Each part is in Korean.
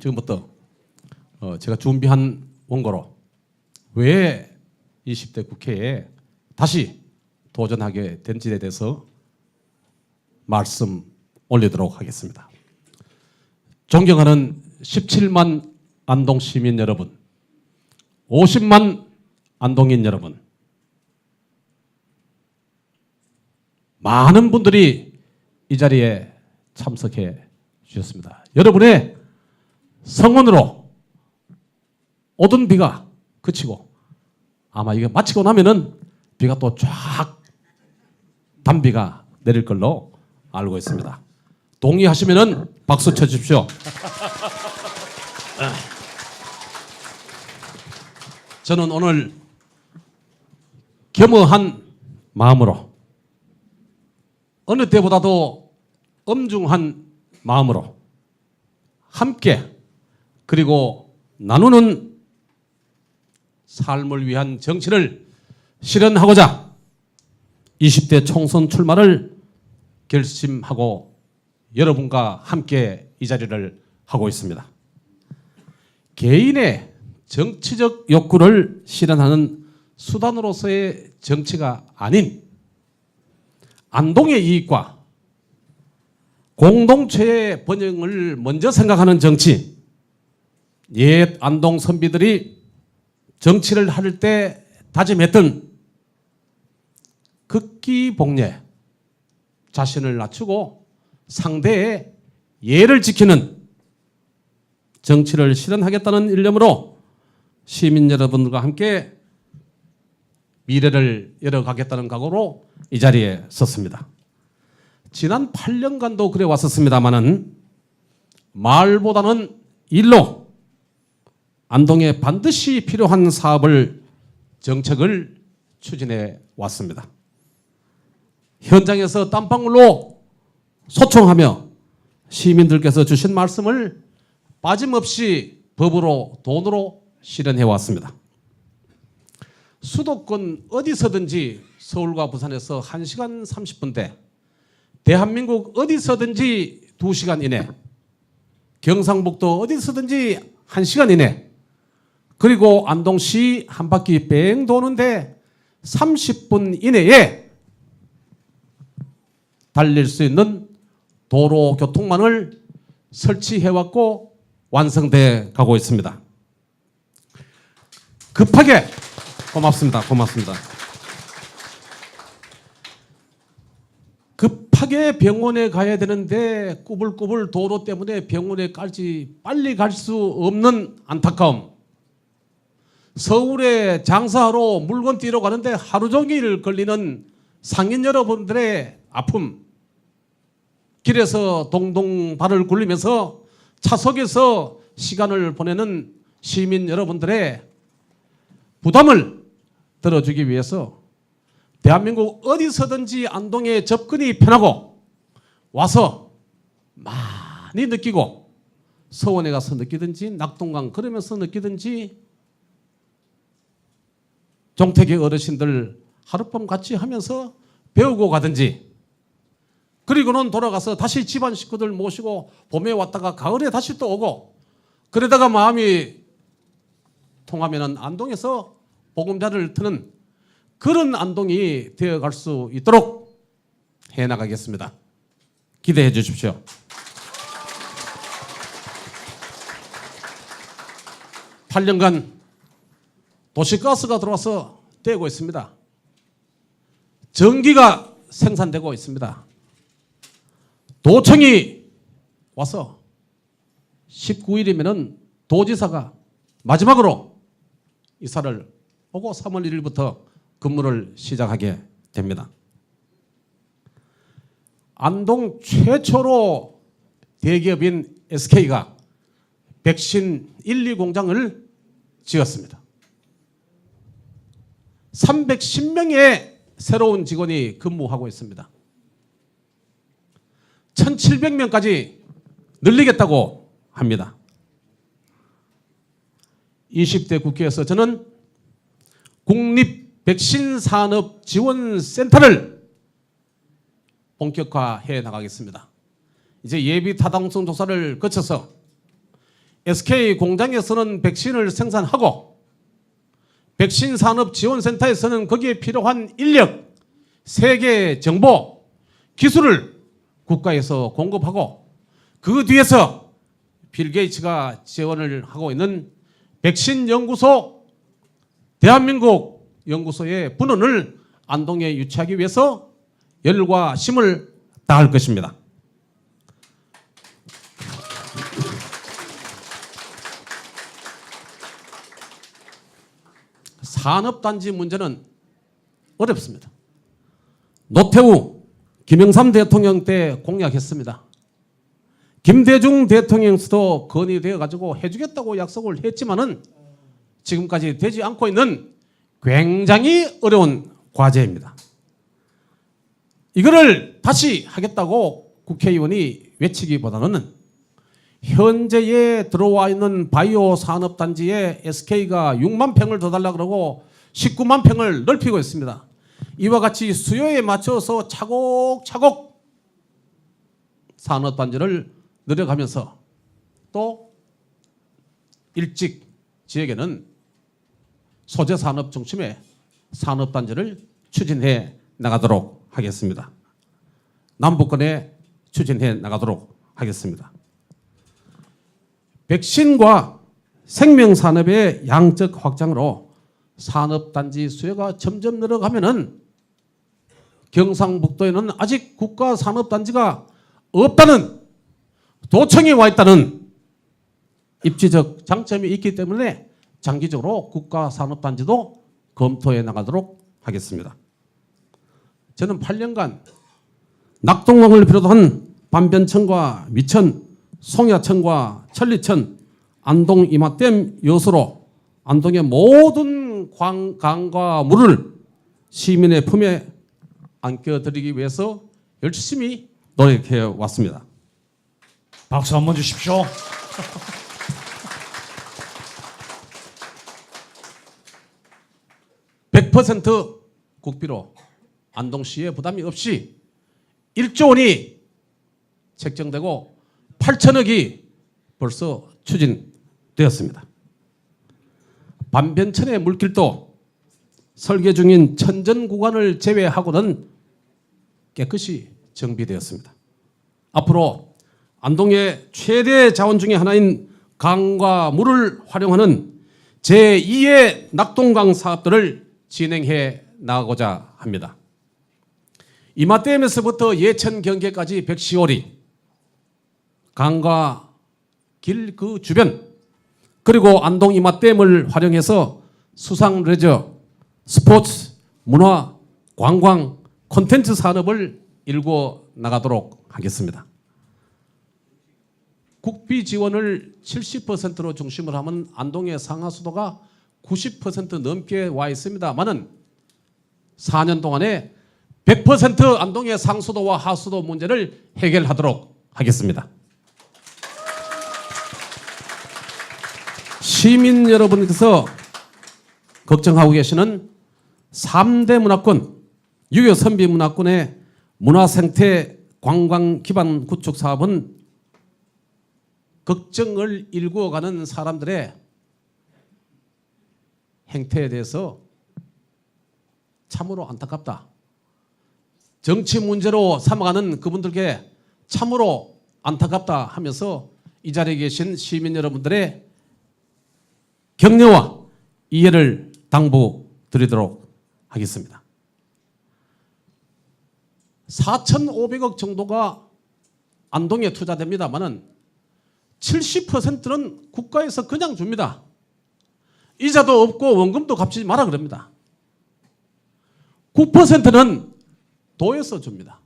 지금부터 제가 준비한 원고로 왜 20대 국회에 다시 도전하게 된지에 대해서 말씀 올리도록 하겠습니다. 존경하는 17만 안동 시민 여러분, 50만 안동인 여러분, 많은 분들이 이 자리에 참석해 주셨습니다. 여러분의 성원으로 오던 비가 그치고 아마 이게 마치고 나면은 비가 또 쫙 단비가 내릴 걸로 알고 있습니다. 동의하시면은 박수 쳐주십시오. 저는 오늘 겸허한 마음으로 어느 때보다도 엄중한 마음으로 함께 그리고 나누는 삶을 위한 정치를 실현하고자 20대 총선 출마를 결심하고 여러분과 함께 이 자리를 하고 있습니다. 개인의 정치적 욕구를 실현하는 수단으로서의 정치가 아닌 안동의 이익과 공동체의 번영을 먼저 생각하는 정치, 옛 안동 선비들이 정치를 할 때 다짐했던 극기복례, 자신을 낮추고 상대의 예를 지키는 정치를 실현하겠다는 일념으로 시민 여러분들과 함께 미래를 열어가겠다는 각오로 이 자리에 섰습니다. 지난 8년간도 그래 왔었습니다마는 말보다는 일로 안동에 반드시 필요한 사업을 정책을 추진해 왔습니다. 현장에서 땀방울로 소청하며 시민들께서 주신 말씀을 빠짐없이 법으로 돈으로 실현해 왔습니다. 수도권 어디서든지 서울과 부산에서 1시간 30분대, 대한민국 어디서든지 2시간 이내, 경상북도 어디서든지 1시간 이내, 그리고 안동시 한 바퀴 뺑 도는데 30분 이내에 달릴 수 있는 도로 교통망을 설치해왔고 완성돼 가고 있습니다. 급하게 고맙습니다. 급하게 병원에 가야 되는데 꾸불꾸불 도로 때문에 병원에까지 빨리 갈 수 없는 안타까움, 서울에 장사하러 물건 띠러 가는데 하루 종일 걸리는 상인 여러분들의 아픔, 길에서 동동 발을 굴리면서 차석에서 시간을 보내는 시민 여러분들의 부담을 들어주기 위해서 대한민국 어디서든지 안동에 접근이 편하고 와서 많이 느끼고 서원에 가서 느끼든지 낙동강 걸으면서 느끼든지 종택의 어르신들 하룻밤 같이 하면서 배우고 가든지, 그리고는 돌아가서 다시 집안 식구들 모시고 봄에 왔다가 가을에 다시 또 오고, 그러다가 마음이 통하면은 안동에서 보금자리를 트는 그런 안동이 되어갈 수 있도록 해나가겠습니다. 기대해 주십시오. (8년간) 도시가스가 들어와서 떼고 있습니다. 전기가 생산되고 있습니다. 도청이 와서 19일이면은 도지사가 마지막으로 이사를 오고 3월 1일부터 근무를 시작하게 됩니다. 안동 최초로 대기업인 SK가 백신 1, 2 공장을 지었습니다. 310명의 새로운 직원이 근무하고 있습니다. 1700명까지 늘리겠다고 합니다. 20대 국회에서 저는 국립백신산업지원센터를 본격화해 나가겠습니다. 이제 예비 타당성 조사를 거쳐서 SK 공장에서는 백신을 생산하고 백신 산업 지원센터에서는 거기에 필요한 인력, 세계 정보, 기술을 국가에서 공급하고 그 뒤에서 빌 게이츠가 지원을 하고 있는 백신 연구소, 대한민국 연구소의 분원을 안동에 유치하기 위해서 열과 힘을 다할 것입니다. 산업단지 문제는 어렵습니다. 노태우, 김영삼 대통령 때 공약했습니다. 김대중 대통령도 건의되어 가지고 해주겠다고 약속을 했지만은 지금까지 되지 않고 있는 굉장히 어려운 과제입니다. 이거를 다시 하겠다고 국회의원이 외치기보다는 현재에 들어와 있는 바이오 산업단지에 SK가 6만 평을 더 달라고 그러고 19만 평을 넓히고 있습니다. 이와 같이 수요에 맞춰서 차곡차곡 산업단지를 늘려가면서 또 일찍 지역에는 소재산업 중심의 산업단지를 추진해 나가도록 하겠습니다. 남북권에 추진해 나가도록 하겠습니다. 백신과 생명산업의 양적 확장으로 산업단지 수요가 점점 늘어가면은 경상북도에는 아직 국가산업단지가 없다는, 도청에 와 있다는 입지적 장점이 있기 때문에 장기적으로 국가산업단지도 검토해 나가도록 하겠습니다. 저는 8년간 낙동강을 비롯한 반변천과 미천, 송야천과 천리천, 안동 이마댐 여수로 안동의 모든 강과 물을 시민의 품에 안겨드리기 위해서 열심히 노력해 왔습니다. 박수 한번 주십시오. 100% 국비로 안동시에 부담이 없이 1조 원이 책정되고 8천억이 벌써 추진되었습니다. 반변천의 물길도 설계 중인 천전 구간을 제외하고는 깨끗이 정비되었습니다. 앞으로 안동의 최대 자원 중의 하나인 강과 물을 활용하는 제2의 낙동강 사업들을 진행해 나가고자 합니다. 이마댐에서부터 예천 경계까지 110호리, 강과 길 그 주변, 그리고 안동 이마댐을 활용해서 수상 레저, 스포츠, 문화, 관광, 콘텐츠 산업을 일궈 나가도록 하겠습니다. 국비 지원을 70%로 중심으로 하면 안동의 상하수도가 90% 넘게 와 있습니다만은 4년 동안에 100% 안동의 상수도와 하수도 문제를 해결하도록 하겠습니다. 시민 여러분께서 걱정하고 계시는 3대 문화권, 유교 선비 문화권의 문화생태 관광 기반 구축 사업은 걱정을 일구어가는 사람들의 행태에 대해서 참으로 안타깝다. 정치 문제로 삼아가는 그분들께 참으로 안타깝다 하면서 이 자리에 계신 시민 여러분들의 격려와 이해를 당부드리도록 하겠습니다. 4,500억 정도가 안동에 투자됩니다만은 70%는 국가에서 그냥 줍니다. 이자도 없고 원금도 갚지 마라 그럽니다. 9%는 도에서 줍니다.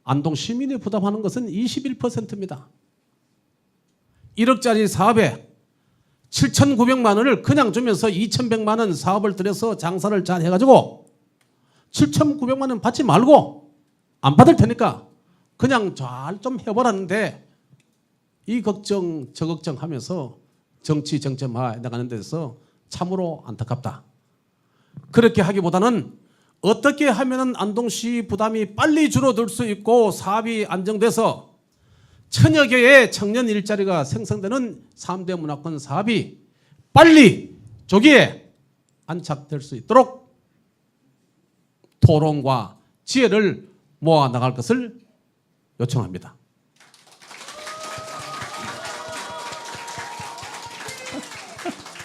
안동 시민이 부담하는 것은 21%입니다. 1억짜리 사업에 7,900만 원을 그냥 주면서 2,100만 원 사업을 들여서 장사를 잘 해가지고 7,900만 원 받지 말고 안 받을 테니까 그냥 잘 좀 해보라는데 이 걱정 저 걱정하면서 정치 정점화 나가는 데서 참으로 안타깝다. 그렇게 하기보다는 어떻게 하면 안동시 부담이 빨리 줄어들 수 있고 사업이 안정돼서 천여 개의 청년 일자리가 생성되는 3대 문화권 사업이 빨리 조기에 안착될 수 있도록 토론과 지혜를 모아 나갈 것을 요청합니다.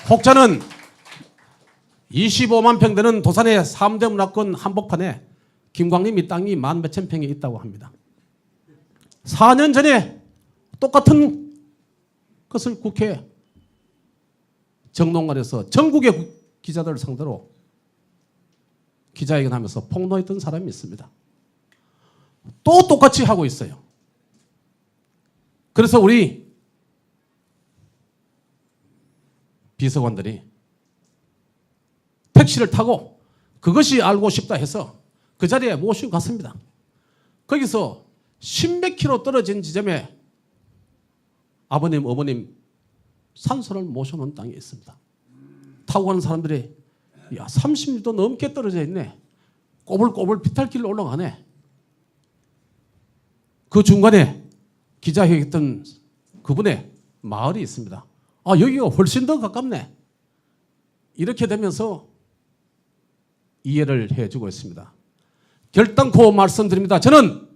혹자는 25만 평 되는 도산의 3대 문화권 한복판에 김광림이 땅이 만 몇천 평이 있다고 합니다. 4년 전에 똑같은 것을 국회 정론관에서 전국의 기자들을 상대로 기자회견하면서 폭로했던 사람이 있습니다. 또 똑같이 하고 있어요. 그래서 우리 비서관들이 택시를 타고 그것이 알고 싶다 해서 그 자리에 모시고 갔습니다. 거기서 10몇 킬로 떨어진 지점에 아버님, 어머님 산소를 모셔놓은 땅이 있습니다. 타고 가는 사람들이 야 30m 넘게 떨어져 있네. 꼬불꼬불 비탈길로 올라가네. 그 중간에 기자회견했던 그분의 마을이 있습니다. 아 여기가 훨씬 더 가깝네. 이렇게 되면서 이해를 해주고 있습니다. 결단코 말씀드립니다. 저는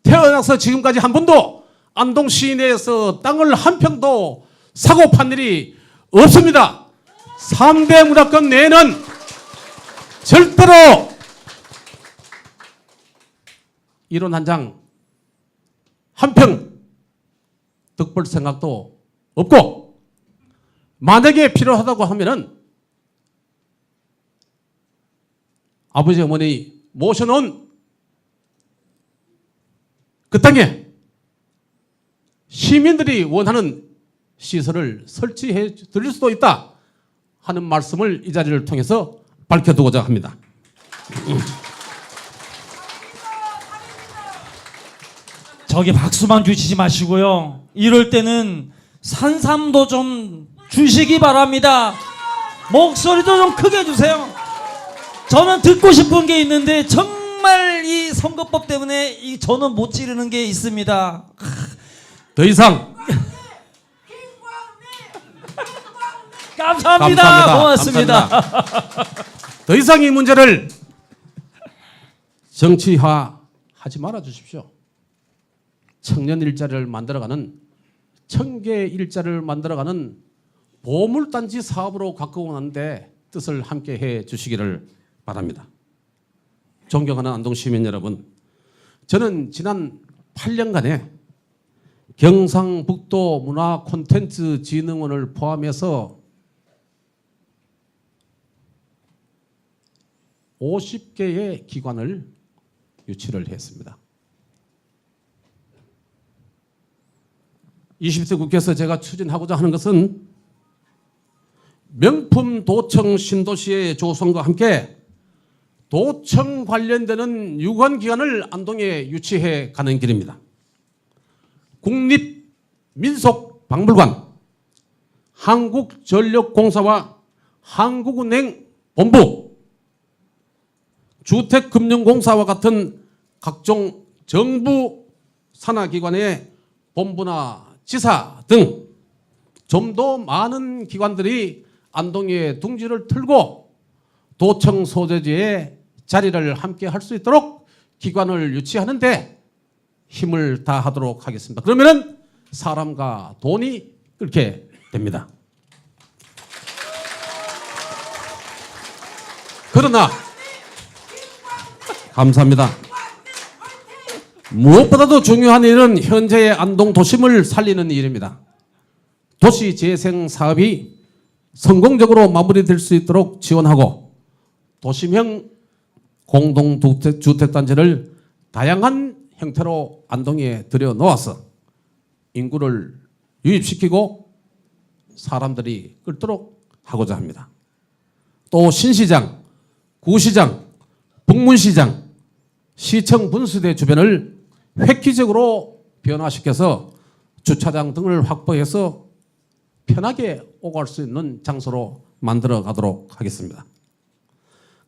태어나서 지금까지 한 번도 안동 시내에서 땅을 한 평도 사고 판 일이 없습니다. 3대 문화권 내에는 절대로 이론 한 장, 한 평 득볼 생각도 없고 만약에 필요하다고 하면은 아버지 어머니 모셔놓은 그 땅에 시민들이 원하는 시설을 설치해 드릴 수도 있다 하는 말씀을 이 자리를 통해서 밝혀두고자 합니다. 저기 박수만 주시지 마시고요. 이럴 때는 산삼도 좀 주시기 바랍니다. 목소리도 좀 크게 주세요. 저는 듣고 싶은 게 있는데 정말 이 선거법 때문에 저는 못 지르는 게 있습니다. 더 이상 감사합니다. 고맙습니다. 감사합니다. 더 이상 이 문제를 정치화하지 말아 주십시오. 청년 일자리를 만들어가는 1000개 일자리를 만들어가는 보물단지 사업으로 가꾸고 나는데 뜻을 함께 해 주시기를 바랍니다. 존경하는 안동 시민 여러분, 저는 지난 8년간에 경상북도 문화콘텐츠진흥원을 포함해서 50개의 기관을 유치를 했습니다. 20대 국회에서 제가 추진하고자 하는 것은 명품 도청 신도시의 조성과 함께 도청 관련되는 유관기관을 안동에 유치해 가는 길입니다. 국립민속박물관, 한국전력공사와 한국은행 본부, 주택금융공사와 같은 각종 정부 산하기관의 본부나 지사 등 좀 더 많은 기관들이 안동에 둥지를 틀고 도청 소재지에 자리를 함께 할 수 있도록 기관을 유치하는데 힘을 다하도록 하겠습니다. 그러면은 사람과 돈이 끓게 됩니다. 그러나 감사합니다. 무엇보다도 중요한 일은 현재의 안동 도심을 살리는 일입니다. 도시 재생 사업이 성공적으로 마무리될 수 있도록 지원하고 도심형 공동주택단지를 다양한 형태로 안동에 들여놓아서 인구를 유입시키고 사람들이 끌도록 하고자 합니다. 또 신시장, 구시장, 북문시장, 시청 분수대 주변을 획기적으로 변화시켜서 주차장 등을 확보해서 편하게 오고 갈 수 있는 장소로 만들어 가도록 하겠습니다.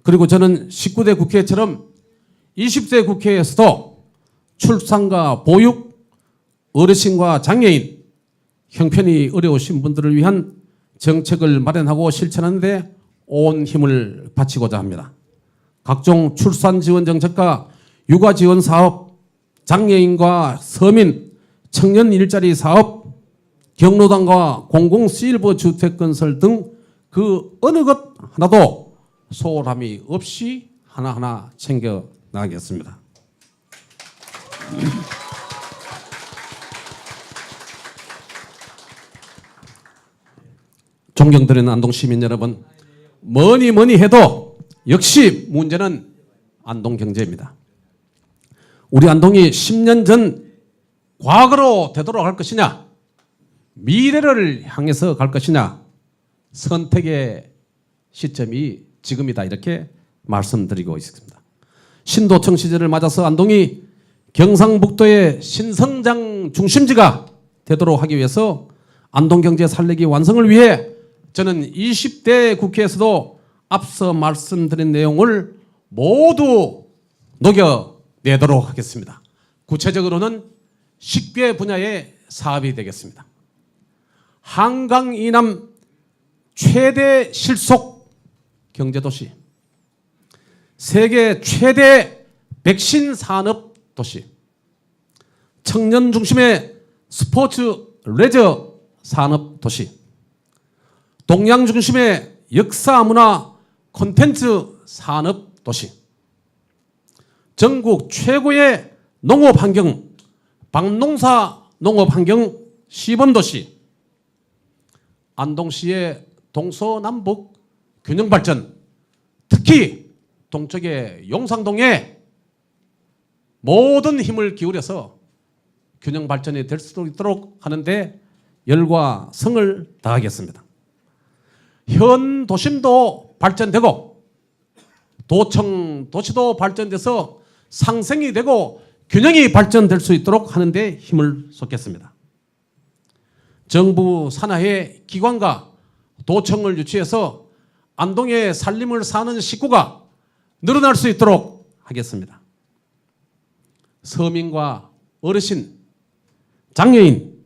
그리고 저는 19대 국회처럼 20대 국회에서도 출산과 보육, 어르신과 장애인, 형편이 어려우신 분들을 위한 정책을 마련하고 실천하는 데 온 힘을 바치고자 합니다. 각종 출산 지원 정책과 육아 지원 사업, 장애인과 서민, 청년 일자리 사업, 경로당과 공공 실버 주택 건설 등 그 어느 것 하나도 소홀함이 없이 하나하나 챙겨 나가겠습니다. 존경드리는 안동 시민 여러분, 뭐니 해도 역시 문제는 안동 경제입니다. 우리 안동이 10년 전 과거로 되돌아갈 것이냐, 미래를 향해서 갈 것이냐, 선택의 시점이 지금이다, 이렇게 말씀드리고 있습니다. 신도청 시절을 맞아서 안동이 경상북도의 신성장 중심지가 되도록 하기 위해서 안동경제 살리기 완성을 위해 저는 20대 국회에서도 앞서 말씀드린 내용을 모두 녹여내도록 하겠습니다. 구체적으로는 10개 분야의 사업이 되겠습니다. 한강 이남 최대 실속 경제도시, 세계 최대 백신 산업 도시, 청년 중심의 스포츠 레저 산업 도시, 동양 중심의 역사 문화 콘텐츠 산업 도시, 전국 최고의 농업 환경, 방농사 농업 환경 시범 도시, 안동시의 동서남북 균형 발전, 특히 동쪽의 용산동에 모든 힘을 기울여서 균형 발전이 될 수 있도록 하는데 열과 성을 다하겠습니다. 현 도심도 발전되고 도청 도시도 발전돼서 상생이 되고 균형이 발전될 수 있도록 하는데 힘을 쏟겠습니다. 정부 산하의 기관과 도청을 유치해서 안동의 살림을 사는 식구가 늘어날 수 있도록 하겠습니다. 서민과 어르신, 장애인,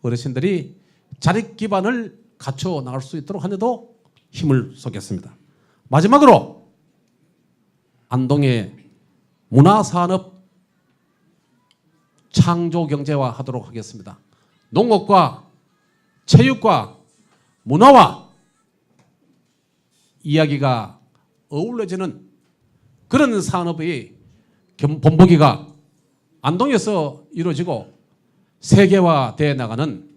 어르신들이 자립 기반을 갖춰 나갈 수 있도록 하는데도 힘을 쏟겠습니다. 마지막으로 안동의 문화산업 창조경제화 하도록 하겠습니다. 농업과 체육과 문화와 이야기가 어우러지는 그런 산업의 본보기가 안동에서 이루어지고 세계화되어 나가는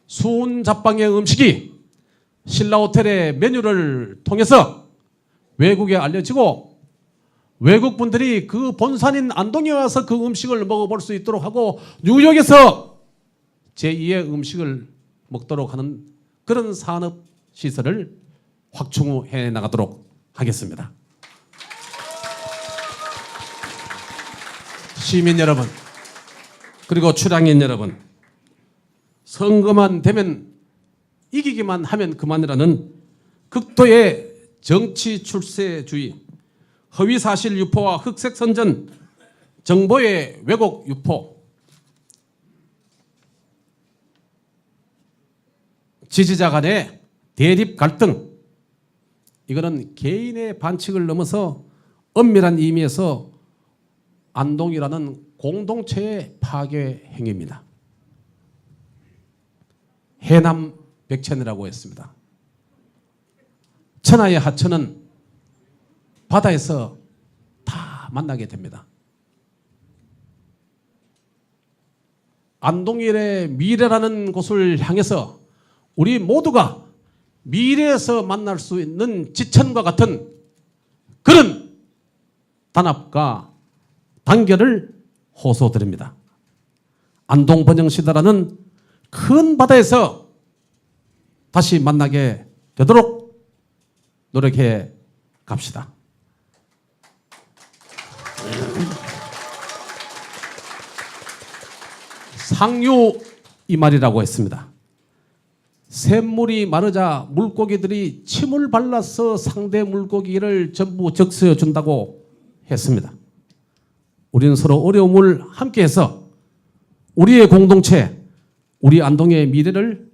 수은 잡방의 음식이 신라호텔의 메뉴를 통해서 외국에 알려지고 외국 분들이 그 본산인 안동에 와서 그 음식을 먹어볼 수 있도록 하고 뉴욕에서 제2의 음식을 먹도록 하는 그런 산업 시설을 확충해 나가도록 하겠습니다. 시민 여러분, 그리고 출향인 여러분, 선거만 되면 이기기만 하면 그만이라는 극도의 정치 출세주의, 허위사실 유포와 흑색선전, 정보의 왜곡 유포, 지지자 간의 대립 갈등, 이거는 개인의 반칙을 넘어서 엄밀한 의미에서 안동이라는 공동체의 파괴 행위입니다. 해남 백천이라고 했습니다. 천하의 하천은 바다에서 다 만나게 됩니다. 안동일의 미래라는 곳을 향해서 우리 모두가 미래에서 만날 수 있는 지천과 같은 그런 단합과 단결을 호소드립니다. 안동 번영시대라는 큰 바다에서 다시 만나게 되도록 노력해 갑시다. 상류 이말이라고 했습니다. 샘물이 마르자 물고기들이 침을 발라서 상대 물고기를 전부 적셔 준다고 했습니다. 우리는 서로 어려움을 함께해서 우리의 공동체, 우리 안동의 미래를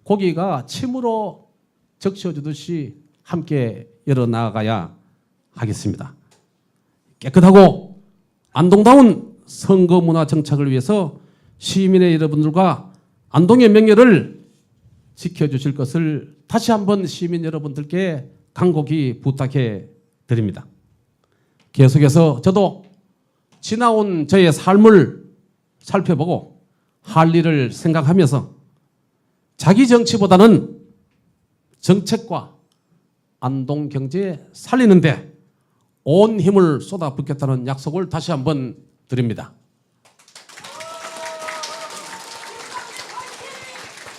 고기가 침으로 적셔주듯이 함께 열어나가야 하겠습니다. 깨끗하고 안동다운 선거문화 정착을 위해서 시민의 여러분들과 안동의 명예를 지켜주실 것을 다시 한번 시민 여러분들께 간곡히 부탁해 드립니다. 계속해서 저도 지나온 저의 삶을 살펴보고 할 일을 생각하면서 자기 정치보다는 정책과 안동 경제 살리는데 온 힘을 쏟아붓겠다는 약속을 다시 한번 드립니다.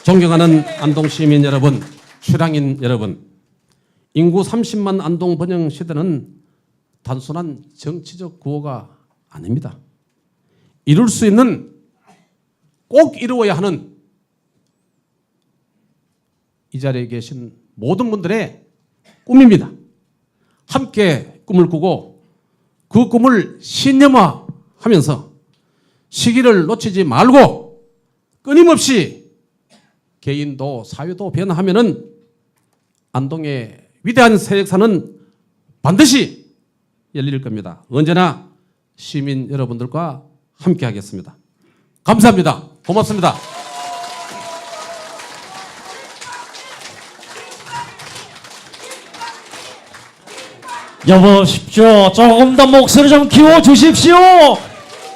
존경하는 안동 시민 여러분, 출향인 여러분, 인구 30만 안동 번영 시대는 단순한 정치적 구호가 아닙니다. 이룰 수 있는, 꼭 이루어야 하는 이 자리에 계신 모든 분들의 꿈입니다. 함께 꿈을 꾸고 그 꿈을 신념화하면서 시기를 놓치지 말고 끊임없이 개인도 사회도 변화하면은 안동의 위대한 새 역사는 반드시 열릴 겁니다. 언제나 시민 여러분들과 함께 하겠습니다. 감사합니다. 고맙습니다. 여보십시오. 조금 더 목소리 좀 키워주십시오.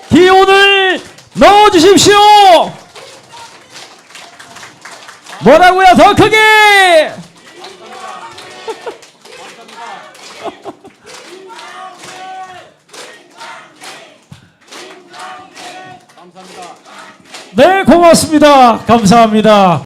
기운을 넣어주십시오. 뭐라고요? 더 크게. 네, 고맙습니다. 감사합니다.